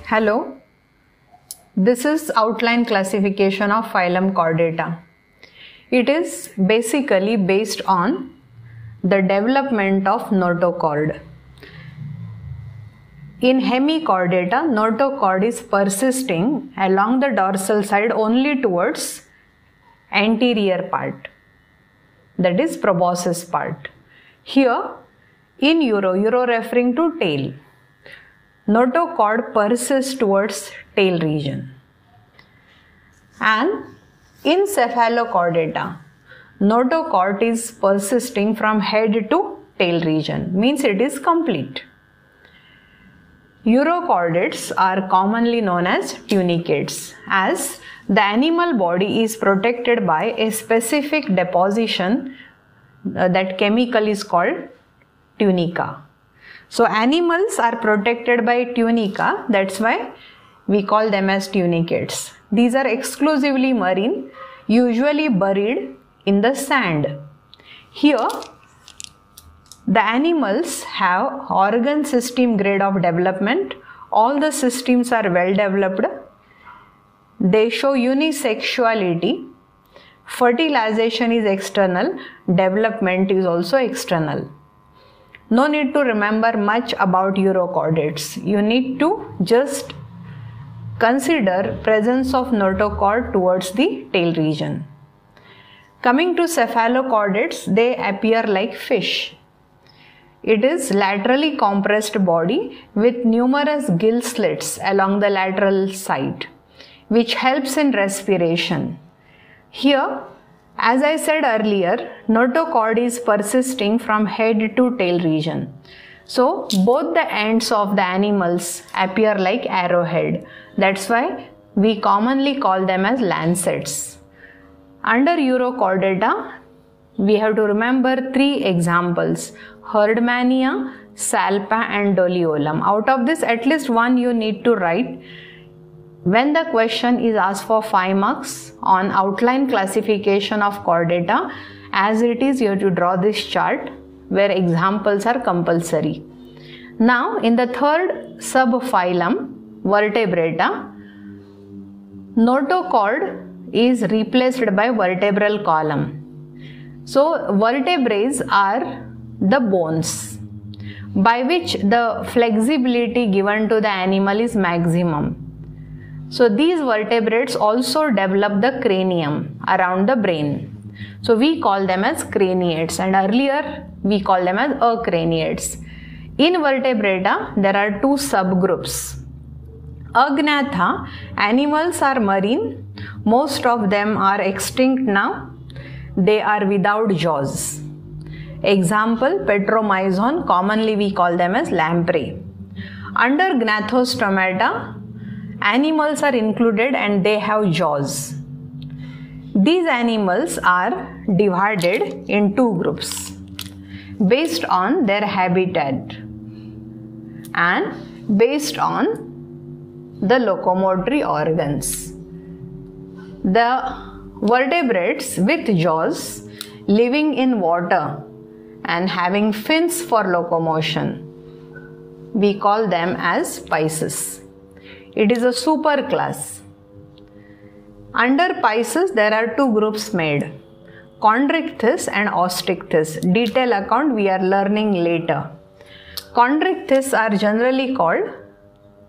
Hello, this is outline classification of phylum Chordata. It is basically based on the development of notochord. In hemichordata, notochord is persisting along the dorsal side only towards anterior part, that is proboscis part. Here in uro referring to tail, notochord persists towards tail region. And in cephalochordata, notochord is persisting from head to tail region, means it is complete. Urochordates are commonly known as tunicates, as the animal body is protected by a specific deposition that chemical is called tunica. So animals are protected by tunica, that's why we call them as tunicates. These are exclusively marine, usually buried in the sand. Here, the animals have organ system grade of development. All the systems are well developed. They show unisexuality. Fertilization is external, development is also external. No need to remember much about urochordates. You need to just consider presence of notochord towards the tail region. Coming to cephalochordates, they appear like fish. It is laterally compressed body with numerous gill slits along the lateral side, which helps in respiration. Here, as I said earlier, notochord is persisting from head to tail region. So, both the ends of the animals appear like arrowhead. That's why we commonly call them as lancets. Under urochordata, we have to remember three examples: Herdmania, Salpa and Doliolum. Out of this, at least one you need to write. When the question is asked for 5 marks on outline classification of chordata, as it is, you have to draw this chart where examples are compulsory. Now, in the third subphylum, Vertebrata, notochord is replaced by vertebral column. So, vertebrae are the bones by which the flexibility given to the animal is maximum. So these vertebrates also develop the cranium around the brain. So we call them as craniates, and earlier we call them as acraniates. In vertebrata, there are two subgroups. Agnatha, animals are marine. Most of them are extinct now. They are without jaws. Example, Petromyzon, commonly we call them as lamprey. Under Gnathostomata, animals are included and they have jaws. These animals are divided in two groups based on their habitat and based on the locomotory organs. The vertebrates with jaws living in water and having fins for locomotion, we call them as Pisces. It is a superclass. Under Pisces, there are two groups made, Chondrichthyes and Osteichthyes. Detail account we are learning later. Chondrichthyes are generally called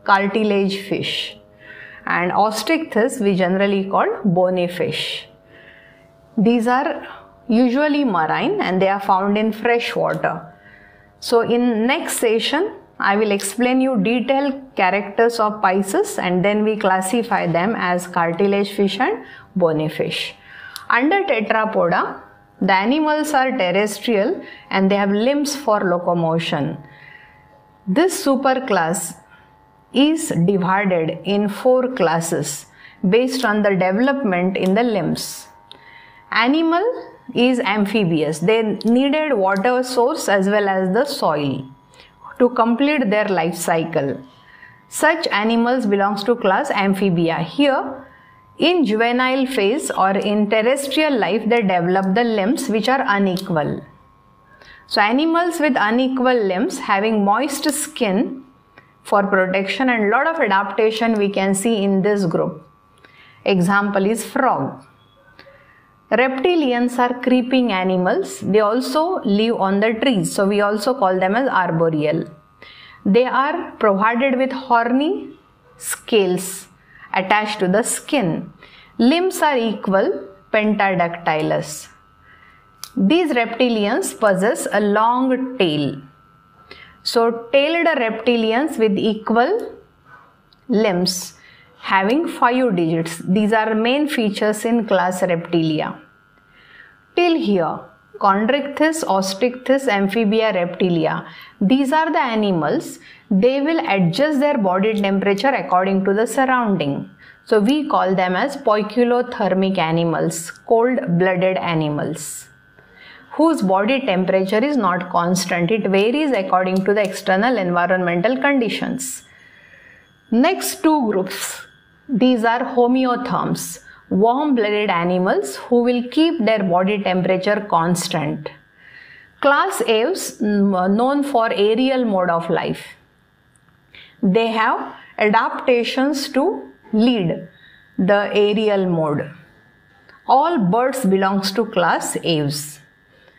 cartilage fish, and Osteichthyes we generally call bony fish. These are usually marine and they are found in fresh water. So in next session, I will explain you detailed characters of Pisces and then we classify them as cartilage fish and bony fish. Under Tetrapoda, the animals are terrestrial and they have limbs for locomotion. This superclass is divided in 4 classes based on the development in the limbs. Animal is amphibious. They needed water source as well as the soil to complete their life cycle. Such animals belongs to class Amphibia. Here, in juvenile phase or in terrestrial life, they develop the limbs which are unequal. So animals with unequal limbs having moist skin for protection, and lot of adaptation we can see in this group. Example is frog. Reptilians are creeping animals. They also live on the trees, so we also call them as arboreal. They are provided with horny scales attached to the skin. Limbs are equal, pentadactylous. These reptilians possess a long tail. So tailed reptilians with equal limbs having 5 digits. These are main features in class Reptilia. Till here, Chondrichthyes, Osteichthyes, Amphibia, Reptilia. These are the animals. They will adjust their body temperature according to the surrounding. So we call them as poikilothermic animals, cold-blooded animals, whose body temperature is not constant. It varies according to the external environmental conditions. Next 2 groups. These are homeotherms, warm-blooded animals who will keep their body temperature constant. Class Aves, known for aerial mode of life. They have adaptations to lead the aerial mode. All birds belongs to class Aves.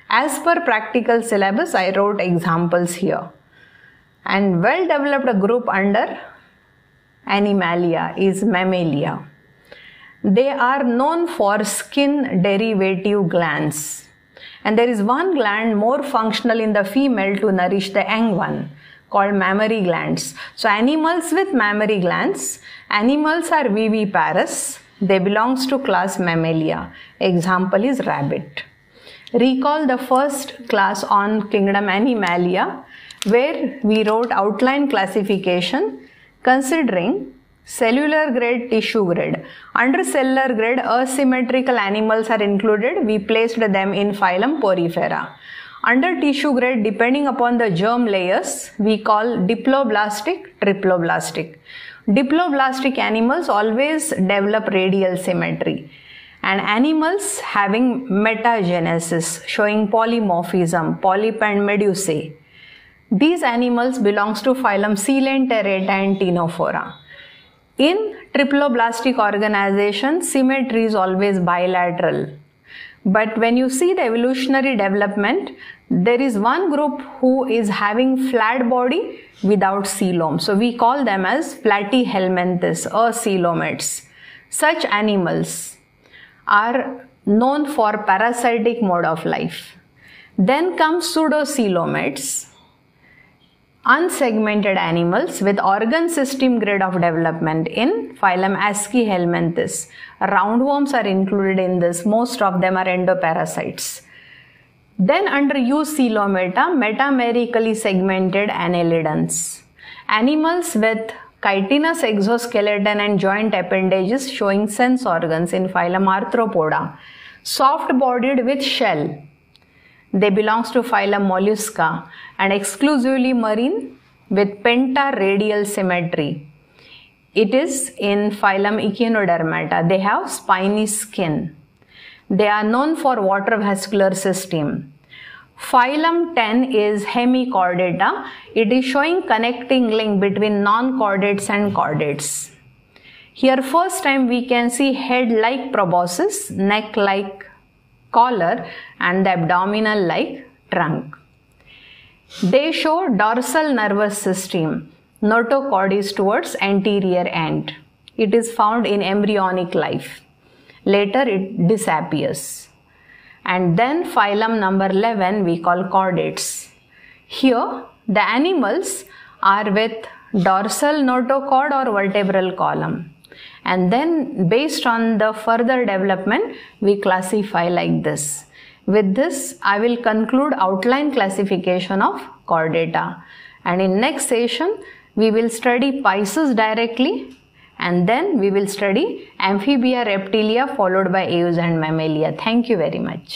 As per practical syllabus, I wrote examples here. And well-developed group under Animalia is Mammalia. They are known for skin derivative glands. And there is one gland more functional in the female to nourish the young one, called mammary glands. So animals with mammary glands, animals are viviparous. They belongs to class Mammalia. Example is rabbit. Recall the first class on kingdom Animalia, where we wrote outline classification considering cellular grade, tissue grade. Under cellular grade, asymmetrical animals are included. We placed them in phylum Porifera. Under tissue grade, depending upon the germ layers, we call diploblastic, triploblastic. Diploblastic animals always develop radial symmetry. And animals having metagenesis, showing polymorphism, polyp and medusae. These animals belongs to phylum Coelenterata and Ctenophora. In triploblastic organization, symmetry is always bilateral. But when you see the evolutionary development, there is one group who is having flat body without coelom. So we call them as Platyhelminthes or coelomates. Such animals are known for parasitic mode of life. Then comes pseudocoelomates, unsegmented animals with organ system grade of development in phylum Aschelminthes. Roundworms are included in this. Most of them are endoparasites. Then under Eucoelomata, metamerically segmented annelidans. Animals with chitinous exoskeleton and joint appendages showing sense organs in phylum Arthropoda. Soft-bodied with shell. They belongs to phylum Mollusca and exclusively marine with pentaradial symmetry. It is in phylum Echinodermata. They have spiny skin. They are known for water vascular system. Phylum 10 is Hemichordata. It is showing connecting link between non-chordates and chordates. Here first time we can see head like proboscis, neck like collar and the abdominal like trunk. They show dorsal nervous system. Notochord is towards anterior end. It is found in embryonic life. Later it disappears. And then phylum number 11 we call chordates. Here the animals are with dorsal notochord or vertebral column. And then based on the further development we classify like this. With this I will conclude outline classification of chordata. And in next session we will study Pisces directly, and then we will study Amphibia, Reptilia followed by Aves and Mammalia. Thank you very much.